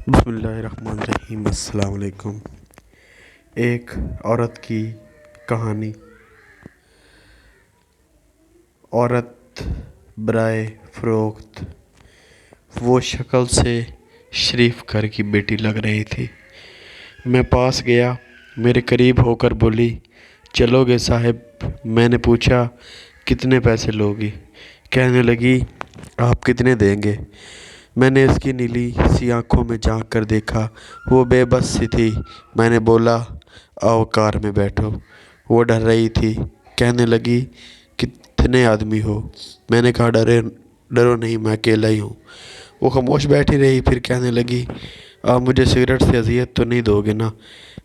بسم اللہ الرحمن الرحیم۔ السلام علیکم۔ ایک عورت کی کہانی۔ عورت برائے فروخت۔ وہ شکل سے شریف گھر کی بیٹی لگ رہی تھی۔ میں پاس گیا، میرے قریب ہو کر بولی، چلو گے صاحب؟ میں نے پوچھا، کتنے پیسے لوگی؟ کہنے لگی، آپ کتنے دیں گے؟ میں نے اس کی نیلی سی آنکھوں میں جھانک کر دیکھا، وہ بے بس سی تھی۔ میں نے بولا، آؤ کار میں بیٹھو۔ وہ ڈر رہی تھی۔ کہنے لگی، کتنے آدمی ہو؟ میں نے کہا، ڈرو نہیں، میں اکیلا ہی ہوں۔ وہ خاموش بیٹھی رہی، پھر کہنے لگی، آپ مجھے سگریٹ سے اذیت تو نہیں دو گے نا؟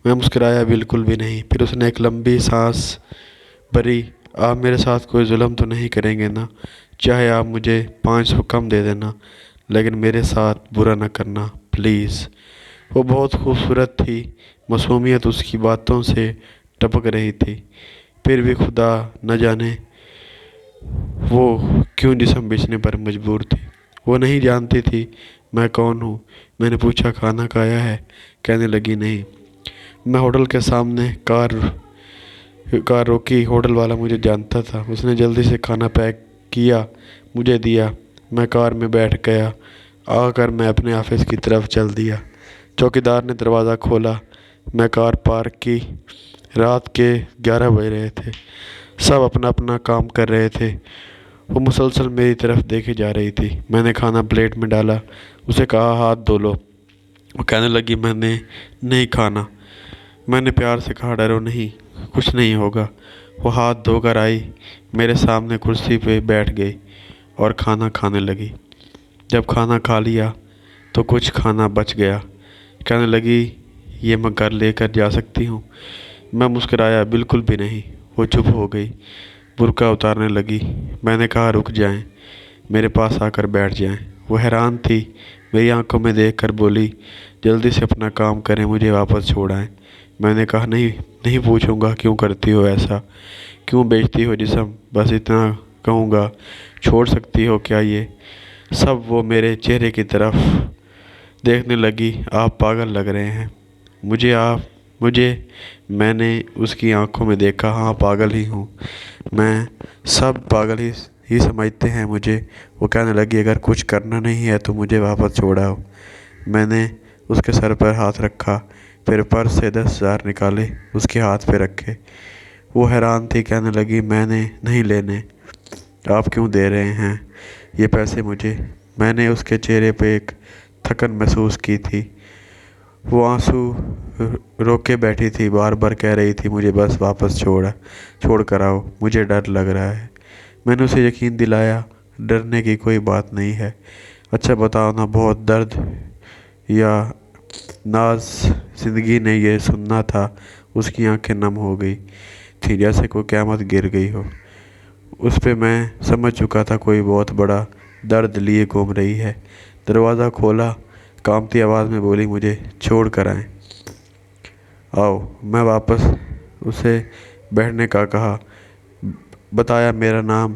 میں مسکرایا، بالکل بھی نہیں۔ پھر اس نے ایک لمبی سانس بھری، آپ میرے ساتھ کوئی ظلم تو نہیں کریں گے نا؟ چاہے آپ مجھے 500 کم دے دینا، لیکن میرے ساتھ برا نہ کرنا پلیز۔ وہ بہت خوبصورت تھی، معصومیت اس کی باتوں سے ٹپک رہی تھی، پھر بھی خدا نہ جانے وہ کیوں جسم بیچنے پر مجبور تھی۔ وہ نہیں جانتی تھی میں کون ہوں۔ میں نے پوچھا، کھانا کھایا ہے؟ کہنے لگی، نہیں۔ میں ہوٹل کے سامنے کار روکی۔ ہوٹل والا مجھے جانتا تھا۔ اس نے جلدی سے کھانا پیک کیا، مجھے دیا۔ میں کار میں بیٹھ گیا۔ آ کر میں اپنے آفس کی طرف چل دیا۔ چوکیدار نے دروازہ کھولا۔ میں کار پارک کی۔ رات کے 11 بج رہے تھے۔ سب اپنا اپنا کام کر رہے تھے۔ وہ مسلسل میری طرف دیکھی جا رہی تھی۔ میں نے کھانا پلیٹ میں ڈالا، اسے کہا، ہاتھ دھو لو۔ وہ کہنے لگی، میں نے نہیں کھانا۔ میں نے پیار سے کہا، ڈرو نہیں، کچھ نہیں ہوگا۔ وہ ہاتھ دھو کر آئی، میرے سامنے کرسی پہ بیٹھ گئی اور کھانا کھانے لگی۔ جب کھانا کھا لیا تو کچھ کھانا بچ گیا۔ کہنے لگی، یہ میں گھر لے کر جا سکتی ہوں؟ میں مسکرایا، بالکل بھی نہیں۔ وہ چپ ہو گئی، برقع اتارنے لگی۔ میں نے کہا، رک جائیں، میرے پاس آ کر بیٹھ جائیں۔ وہ حیران تھی، میری آنکھوں میں دیکھ کر بولی، جلدی سے اپنا کام کریں، مجھے واپس چھوڑ آئیں۔ میں نے کہا، نہیں پوچھوں گا کیوں کرتی ہو ایسا، کیوں بیچتی ہو جسم، بس اتنا کہوں گا، چھوڑ سکتی ہو کیا یہ سب؟ وہ میرے چہرے کی طرف دیکھنے لگی، آپ پاگل لگ رہے ہیں مجھے۔ میں نے اس کی آنکھوں میں دیکھا، ہاں پاگل ہی ہوں میں، سب پاگل ہی سمجھتے ہیں مجھے۔ وہ کہنے لگی، اگر کچھ کرنا نہیں ہے تو مجھے واپس چھوڑاؤ۔ میں نے اس کے سر پر ہاتھ رکھا، پھر پرس سے 10,000 نکالے، اس کے ہاتھ پہ رکھے۔ وہ حیران تھی، کہنے لگی، میں نے نہیں لینے۔ آپ کیوں دے رہے ہیں یہ پیسے مجھے؟ میں نے اس کے چہرے پہ ایک تھکن محسوس کی تھی۔ وہ آنسو روکے بیٹھی تھی، بار بار کہہ رہی تھی، مجھے بس واپس چھوڑ کر آؤ، مجھے ڈر لگ رہا ہے۔ میں نے اسے یقین دلایا، ڈرنے کی کوئی بات نہیں ہے۔ اچھا بتاؤ نا، بہت درد یا ناز؟ زندگی نے یہ سننا تھا۔ اس کی آنکھیں نم ہو گئی تھیں، جیسے کوئی قیامت گر گئی ہو اس پہ۔ میں سمجھ چکا تھا کوئی بہت بڑا درد لیے گھوم رہی ہے۔ دروازہ کھولا، کانپتی آواز میں بولی، مجھے چھوڑ کر آئیں۔ آؤ۔ میں واپس اسے بیٹھنے کا کہا، بتایا، میرا نام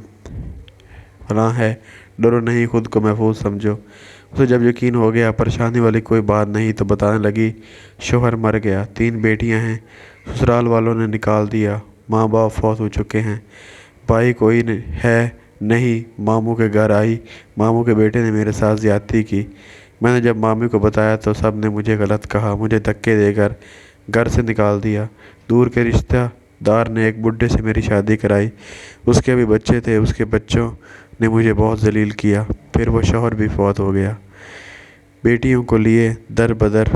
فلاں ہے، ڈرو نہیں، خود کو محفوظ سمجھو۔ اسے جب یقین ہو گیا پریشانی والی کوئی بات نہیں تو بتانے لگی، شوہر مر گیا، 3 بیٹیاں ہیں، سسرال والوں نے نکال دیا، ماں باپ فوت ہو چکے ہیں، بھائی کوئی ہے نہیں۔ ماموں کے گھر آئی، ماموں کے بیٹے نے میرے ساتھ زیادتی کی۔ میں نے جب مامی کو بتایا تو سب نے مجھے غلط کہا، مجھے دھکے دے کر گھر سے نکال دیا۔ دور کے رشتہ دار نے ایک بڈھے سے میری شادی کرائی، اس کے بھی بچے تھے، اس کے بچوں نے مجھے بہت ذلیل کیا، پھر وہ شوہر بھی فوت ہو گیا۔ بیٹیوں کو لیے در بدر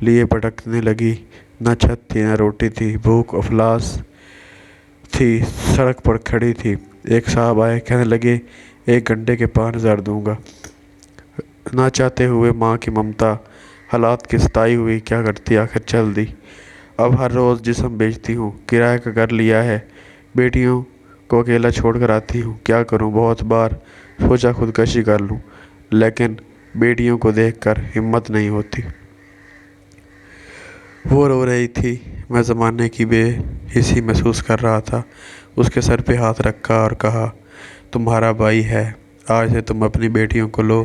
لیے بھٹکنے لگی، نہ چھت تھی نہ روٹی تھی، بھوک افلاس تھی، سڑک پر کھڑی تھی۔ ایک صاحب آئے، کہنے لگے، 1 گھنٹے کے 5,000 دوں گا۔ نہ چاہتے ہوئے ماں کی ممتا، حالات کی ستائی ہوئی، کیا کرتی، آخر چل دی۔ اب ہر روز جسم بیچتی ہوں، کرایہ کا گھر لیا ہے، بیٹیوں کو اکیلا چھوڑ کر آتی ہوں، کیا کروں؟ بہت بار سوچا خودکشی کر لوں، لیکن بیٹیوں کو دیکھ کر ہمت نہیں ہوتی۔ وہ رو رہی تھی، میں زمانے کی بے حسی محسوس کر رہا تھا۔ اس کے سر پہ ہاتھ رکھا اور کہا، تمہارا بھائی ہے، آج سے تم اپنی بیٹیوں کو لو